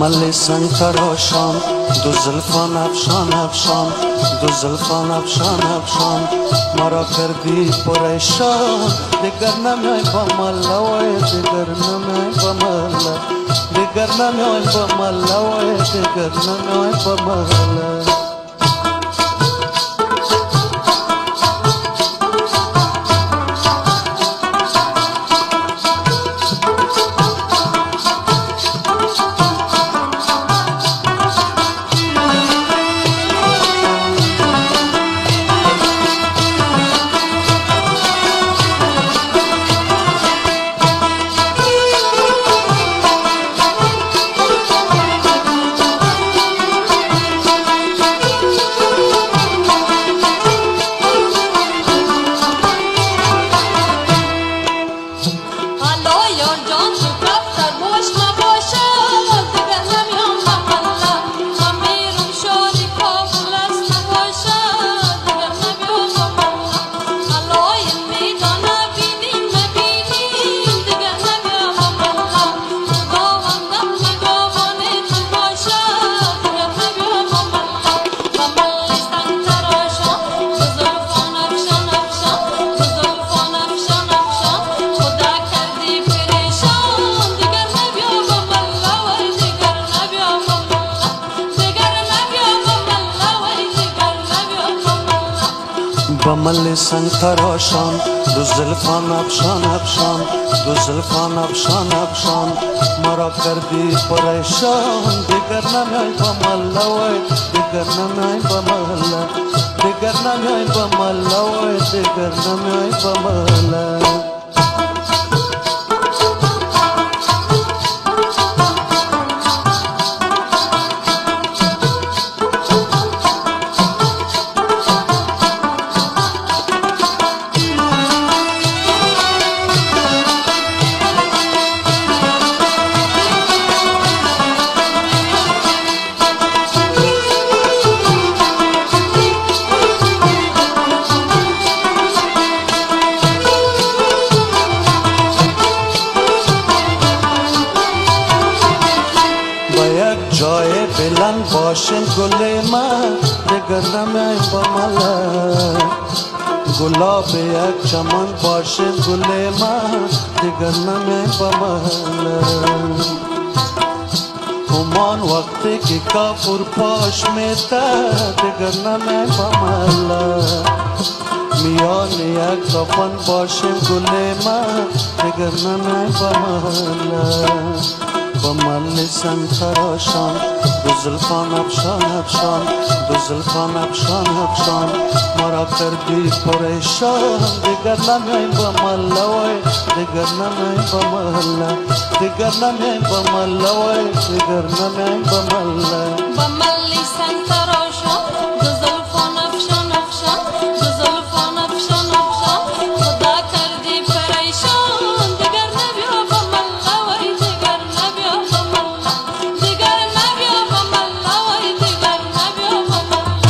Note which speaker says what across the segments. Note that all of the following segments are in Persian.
Speaker 1: بملی سنگ تراشان دو زلفان افشان افشان دو زلفان افشان افشان مرا کردی پریشان دیگر نمیای با ملا وای دیگر نمیای با ملا دیگر نمیای با ملا وای دیگر نمیای با ملا بمل سنگ تراشان دو زلفان افشان افشان دو زلفان افشان افشان مرا کردی پریشان دیگر نمیای با ملا وای دیگر نمیای با ملا دیگر نمیای با ملا وای دیگر نمیای با ملا جای بلند باشن گل من دیگر نمیای با ملا گلاب یک چمن باشن گل من دیگر نمیای با ملا همان وقتی که کافور پاش میته دیگر نمیای با ملا میان یک کفن باشن گل من دیگر نمیای با ملا بمل سنگ تراشان دو زلفان افشان افشان دو زلفان افشان افشان مرا کردی پریشان دیگر نمیای با ملا وای دیگر نمیای با ملا دیگر نمیای با ملا وای دیگر نمیای با ملا
Speaker 2: بمل سنگ تراشان دو زلفان افشان افشان دو زلفان افشان افشان خدا کردی پریشان دیگر نبیا با ملا وای دیگر نبیا با ملا دیگر نبیا با ملا وای دیگر نبیا با ملا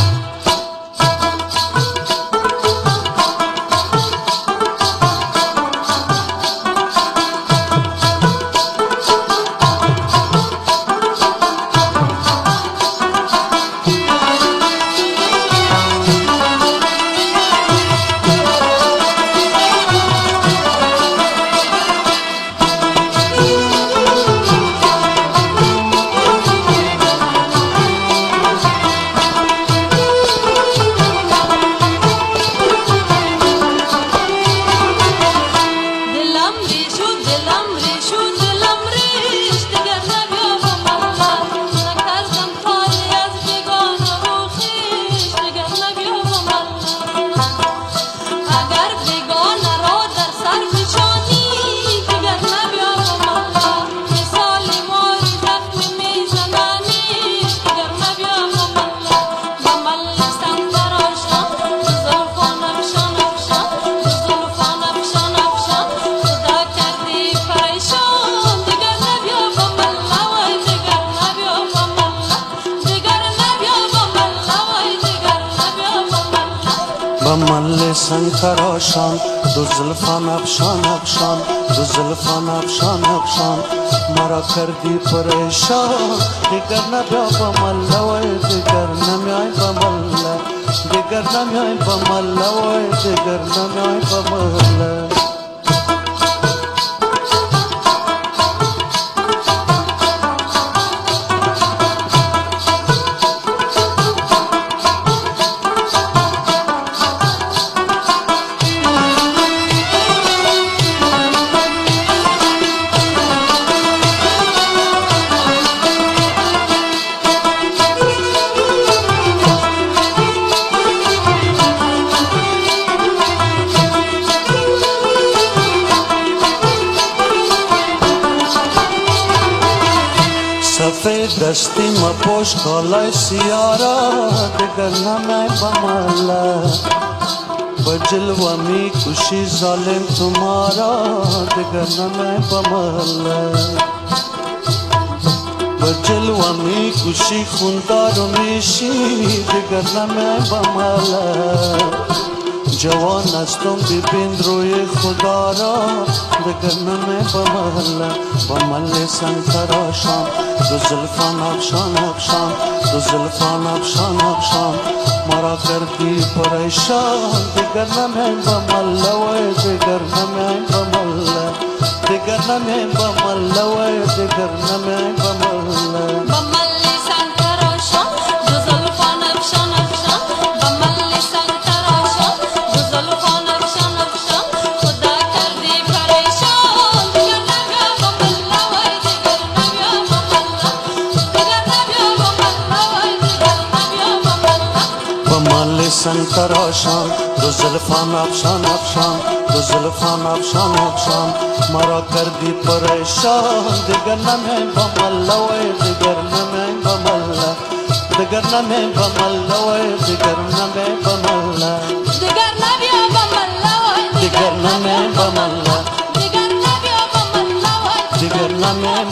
Speaker 1: بمل سنگتراشان دو زلفان افشان افشان دو زلفان افشان افشان مرا کردی پریشان دیگر نبیا بمل وای دیگر نمیای بمل دیگر نمیای بمل وای دیگر نمیای بمل سفید دستی مپوش کالای سیارا دیگر نمی بمالا بجلوه می کشی ظالم تمہارا دیگر نمی بمالا بجلوه می کشی خوندار و میشی دیگر نمی بمالا جوان هستم ببین روی خدا را دیگر نمی بمالا بمل سنگتراشان دو زلفان افشان افشان دو زلفان افشان افشان مرا کردی پریشان دیگر نمی بمل وای دیگر نمی بمل دیگر نمی بمل وای دیگر نمی بمل سنگتراشان دو زلفان افشان افشان دو زلفان افشان افشان مرا کردی پریشان دیگر نمی بمل وای دیگر نمی بمل دیگر نمی بمل وای دیگر نمی بمل
Speaker 2: دیگر نبیا بمل وای
Speaker 1: دیگر نمی بمل
Speaker 2: دیگر نبیا بمل وای
Speaker 1: دیگر نمی